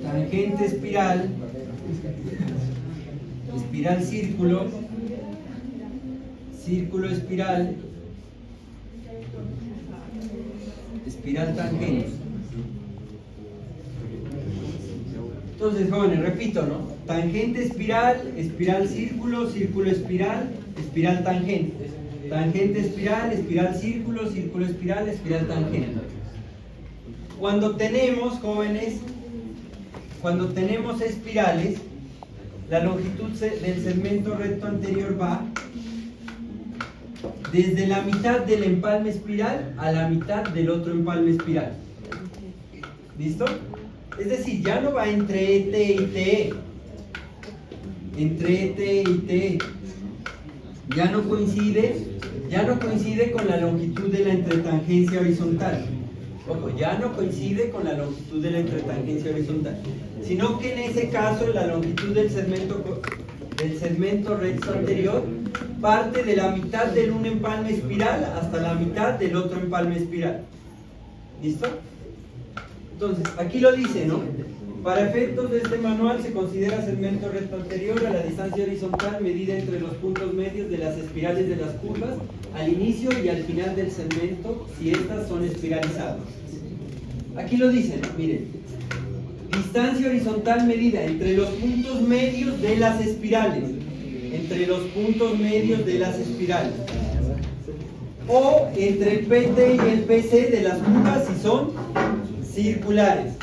Tangente espiral, espiral círculo, círculo espiral, espiral tangente. Entonces, jóvenes, repito, ¿no? Tangente espiral, espiral círculo, círculo espiral, espiral tangente. Tangente espiral, espiral círculo, círculo espiral, espiral tangente. Cuando tenemos, jóvenes, cuando tenemos espirales, la longitud del segmento recto anterior va desde la mitad del empalme espiral a la mitad del otro empalme espiral. ¿Listo? Es decir, ya no va entre ET y TE. Entre ET y TE. Ya no coincide con la longitud de la entretangencia horizontal. Ojo, ya no coincide con la longitud de la entretangencia horizontal, sino que en ese caso la longitud del segmento recto anterior parte de la mitad del un empalme espiral hasta la mitad del otro empalme espiral. ¿Listo? Entonces, aquí lo dice, ¿no? Para efectos de este manual se considera segmento recto anterior a la distancia horizontal medida entre los puntos medios de las espirales de las curvas al inicio y al final del segmento si estas son espiralizadas. Aquí lo dice, ¿no? Miren, distancia horizontal medida entre los puntos medios de las espirales, entre los puntos medios de las espirales, o entre el PT y el PC de las curvas si son circulares.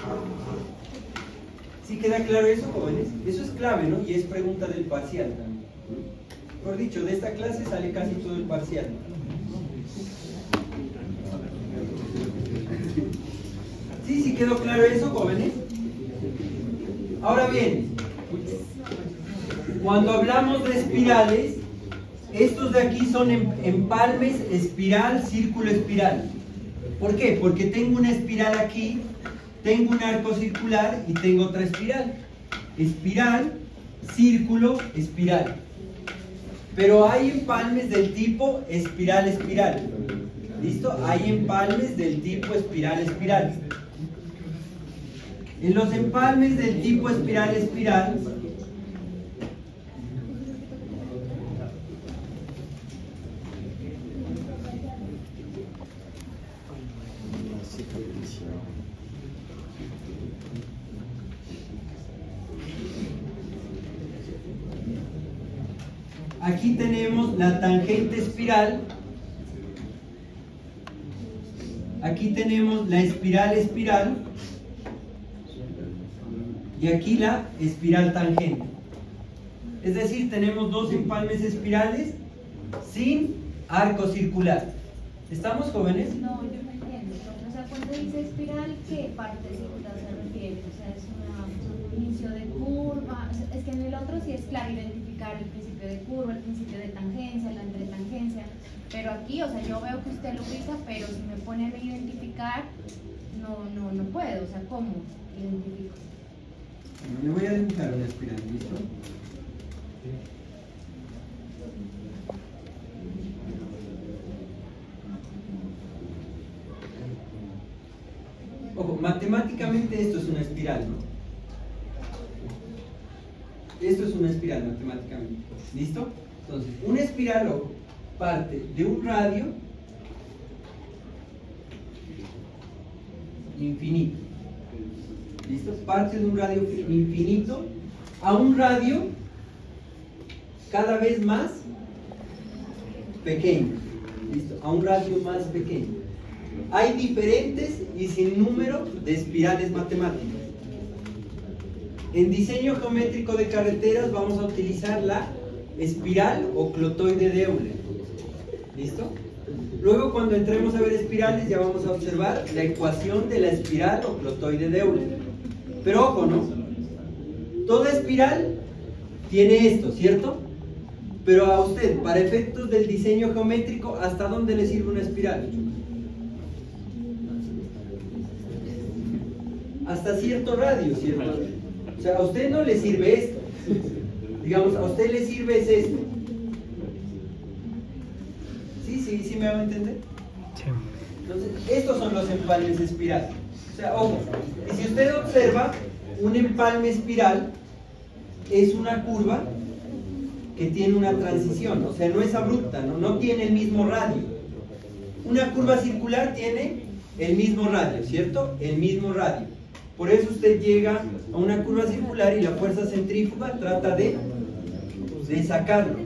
¿Sí queda claro eso, jóvenes? Eso es clave, ¿no? Y es pregunta del parcial también. Por dicho, de esta clase sale casi todo el parcial. ¿Sí? ¿Sí quedó claro eso, jóvenes? Ahora bien, cuando hablamos de espirales, estos de aquí son empalmes espiral, círculo espiral. ¿Por qué? Porque tengo una espiral aquí, tengo un arco circular y tengo otra espiral. Espiral, círculo, espiral. Pero hay empalmes del tipo espiral-espiral. ¿Listo? Hay empalmes del tipo espiral-espiral. En los empalmes del tipo espiral-espiral, aquí tenemos la tangente espiral, aquí tenemos la espiral-espiral y aquí la espiral tangente. Es decir, tenemos dos empalmes espirales sin arco circular. ¿Estamos, jóvenes? No, yo no entiendo. O sea, cuando dice espiral, ¿qué parte circular se refiere? O sea, es un inicio de curva. O sea, es que en el otro sí es claro identificar el principio de curva, el principio de tangencia, la entretangencia. Pero aquí, o sea, yo veo que usted lo ubica, pero si me pone a identificar, no puedo. O sea, ¿cómo identifico? Le voy a dibujar una espiral, ¿listo? Ojo, matemáticamente esto es una espiral, ¿no? Esto es una espiral matemáticamente. ¿Listo? Entonces, una espiral, ojo, parte de un radio infinito. ¿Listo? Parte de un radio infinito a un radio cada vez más pequeño. ¿Listo? A un radio más pequeño. Hay diferentes y sin número de espirales matemáticas. En diseño geométrico de carreteras vamos a utilizar la espiral o clotoide de Euler. ¿Listo? Luego, cuando entremos a ver espirales, ya vamos a observar la ecuación de la espiral o clotoide de Euler. Pero ojo, ¿no? Toda espiral tiene esto, ¿cierto? Pero a usted, para efectos del diseño geométrico, ¿hasta dónde le sirve una espiral? Hasta cierto radio, ¿cierto? O sea, a usted no le sirve esto. Digamos, a usted le sirve es esto. me hago entender? Sí. Entonces, estos son los empalmes espiral. O sea, ojo, y si usted observa, un empalme espiral es una curva que tiene una transición, o sea, no es abrupta, no tiene el mismo radio. Una curva circular tiene el mismo radio, ¿cierto? El mismo radio. Por eso usted llega a una curva circular y la fuerza centrífuga trata de sacarlo.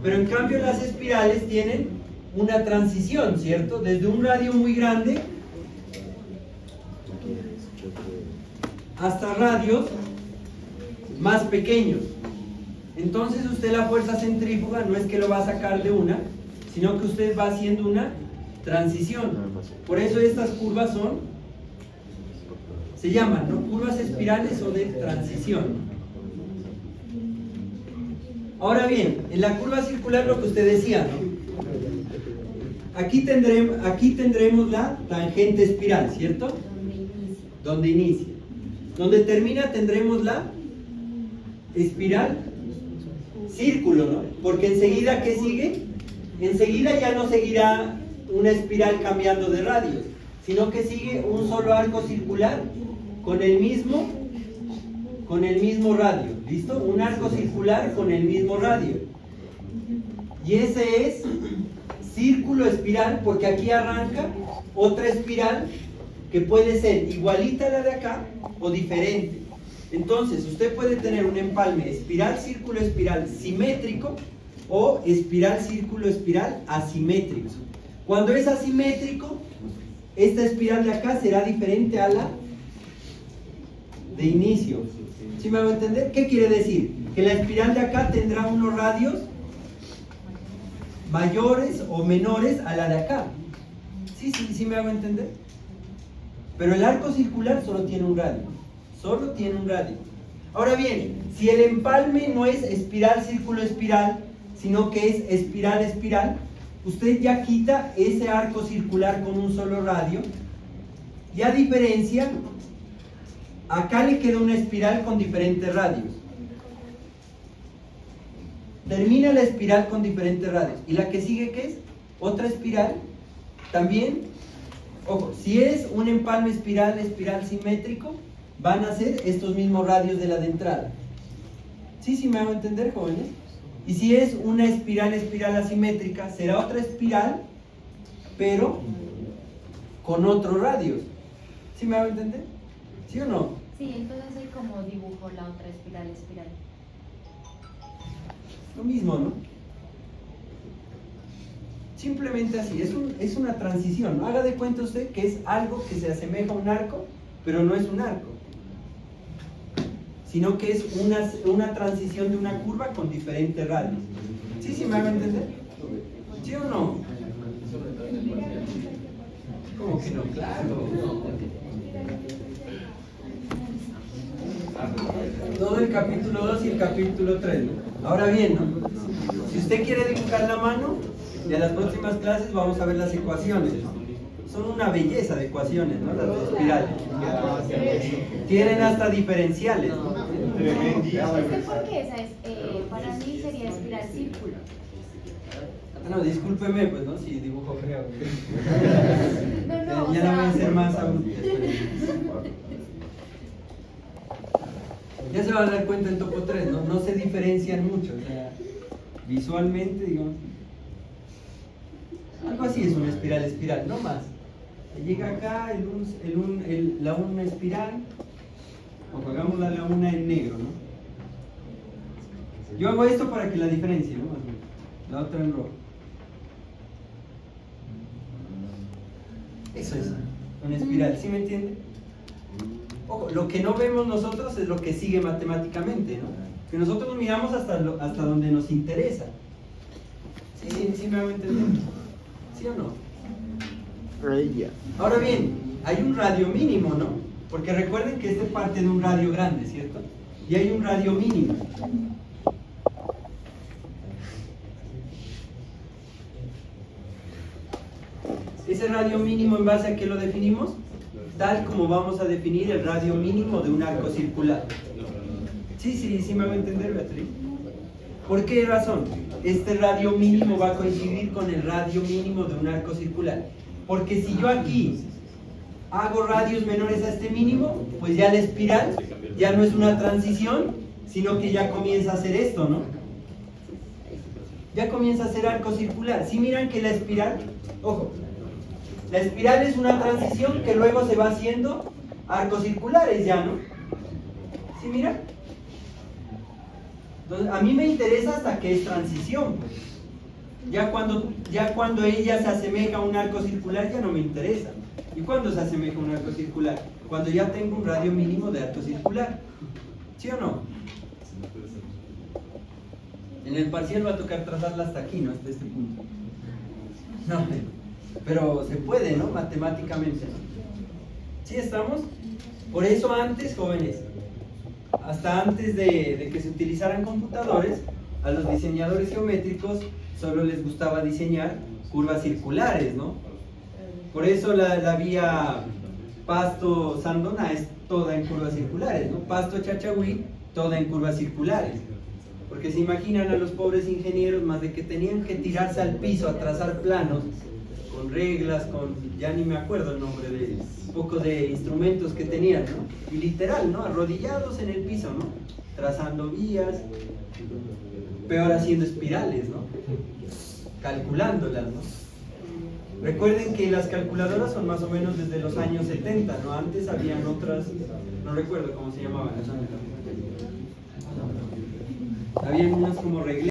Pero en cambio las espirales tienen una transición, ¿cierto? Desde un radio muy grande hasta radios más pequeños. Entonces usted la fuerza centrífuga no es que lo va a sacar de una, sino que usted va haciendo una transición. Por eso estas curvas se llaman, ¿no?, curvas espirales o de transición. Ahora bien, en la curva circular lo que usted decía, ¿no? Aquí tendremos la tangente espiral, ¿cierto? Donde inicia. Donde termina tendremos la espiral círculo, ¿no? Porque enseguida, ¿qué sigue? Enseguida ya no seguirá una espiral cambiando de radios, sino que sigue un solo arco circular con el mismo radio. ¿Listo? Un arco circular con el mismo radio. Y ese es círculo espiral, porque aquí arranca otra espiral que puede ser igualita a la de acá o diferente. Entonces, usted puede tener un empalme espiral, círculo, espiral simétrico o espiral, círculo, espiral asimétrico. Cuando es asimétrico, esta espiral de acá será diferente a la de inicio. ¿Sí me hago entender? ¿Qué quiere decir? Que la espiral de acá tendrá unos radios mayores o menores a la de acá. ¿Sí me hago entender? Pero el arco circular solo tiene un radio. Solo tiene un radio. Ahora bien, si el empalme no es espiral, círculo, espiral, sino que es espiral, espiral, usted ya quita ese arco circular con un solo radio, y a diferencia, acá le queda una espiral con diferentes radios. Termina la espiral con diferentes radios. ¿Y la que sigue qué es? Otra espiral. También, ojo, si es un empalme espiral, espiral simétrico, van a ser estos mismos radios de la de entrada. ¿Sí me hago entender, jóvenes? Y si es una espiral, espiral asimétrica, será otra espiral, pero con otros radios. ¿Sí me hago entender? ¿Sí o no? Sí, entonces ahí como dibujo la otra espiral, espiral. Lo mismo, ¿no? Simplemente así, es una transición, ¿no? Haga de cuenta usted que es algo que se asemeja a un arco, pero no es un arco, sino que es una transición de una curva con diferentes radios. ¿Sí me hago entender? ¿Sí o no? ¿Cómo que no? Claro. Todo el capítulo 2 y el capítulo 3, ¿no? Ahora bien, ¿no? Si usted quiere dibujar la mano, ya en las próximas clases vamos a ver las ecuaciones, ¿no? Son una belleza de ecuaciones, ¿no? Las de espirales. Tienen hasta diferenciales, ¿no? ¿Por qué esa es? Para mí sería espiral círculo. No, discúlpeme, pues, ¿no? Si dibujo feo. No, ya no voy a ser más abrupto. Ya se van a dar cuenta en topo 3, ¿no? No se diferencian mucho, o sea, visualmente, digamos. Algo así es una espiral, espiral, no más. Llega acá la una espiral, o hagamos la una en negro, ¿no? Yo hago esto para que la diferencie, ¿no? La otra en rojo. Eso es una espiral, ¿sí me entiende? Ojo, lo que no vemos nosotros es lo que sigue matemáticamente, ¿no? Que nosotros miramos hasta donde nos interesa. ¿Sí me hago entender? ¿Sí o no? Ahora bien, hay un radio mínimo, ¿no? Porque recuerden que este parte de un radio grande, ¿cierto? Y hay un radio mínimo. Ese radio mínimo, ¿en base a qué lo definimos? Tal como vamos a definir el radio mínimo de un arco circular. Sí me va a entender, Beatriz. ¿Por qué razón? este radio mínimo va a coincidir con el radio mínimo de un arco circular. Porque si yo aquí hago radios menores a este mínimo, pues ya la espiral ya no es una transición, sino que ya comienza a hacer esto, ¿no? Ya comienza a ser arco circular. Si miran que la espiral, ojo, la espiral es una transición que luego se va haciendo arcos circulares ya, ¿no? ¿Sí miran? Entonces, a mí me interesa hasta que es transición, pues. Ya cuando ella se asemeja a un arco circular ya no me interesa. ¿Y cuándo se asemeja a un arco circular? Cuando ya tengo un radio mínimo de arco circular. ¿Sí o no? En el parcial va a tocar trazarla hasta aquí, ¿no? Hasta este punto. No, pero se puede, ¿no? Matemáticamente, ¿no? ¿Sí estamos? Por eso antes, jóvenes, hasta antes de que se utilizaran computadores, a los diseñadores geométricos solo les gustaba diseñar curvas circulares, ¿no? Por eso la vía Pasto-Sandona es toda en curvas circulares, ¿no? Pasto-Chachahuí, toda en curvas circulares. Porque se imaginan a los pobres ingenieros más de que tenían que tirarse al piso a trazar planos, con reglas, ya ni me acuerdo el nombre de un poco de instrumentos que tenían, ¿no? Y literal, ¿no? Arrodillados en el piso, ¿no? Trazando vías, peor haciendo espirales, ¿no? Calculándolas, ¿no? Recuerden que las calculadoras son más o menos desde los años 70, ¿no? Antes habían otras, no recuerdo cómo se llamaban, habían unas como reglas.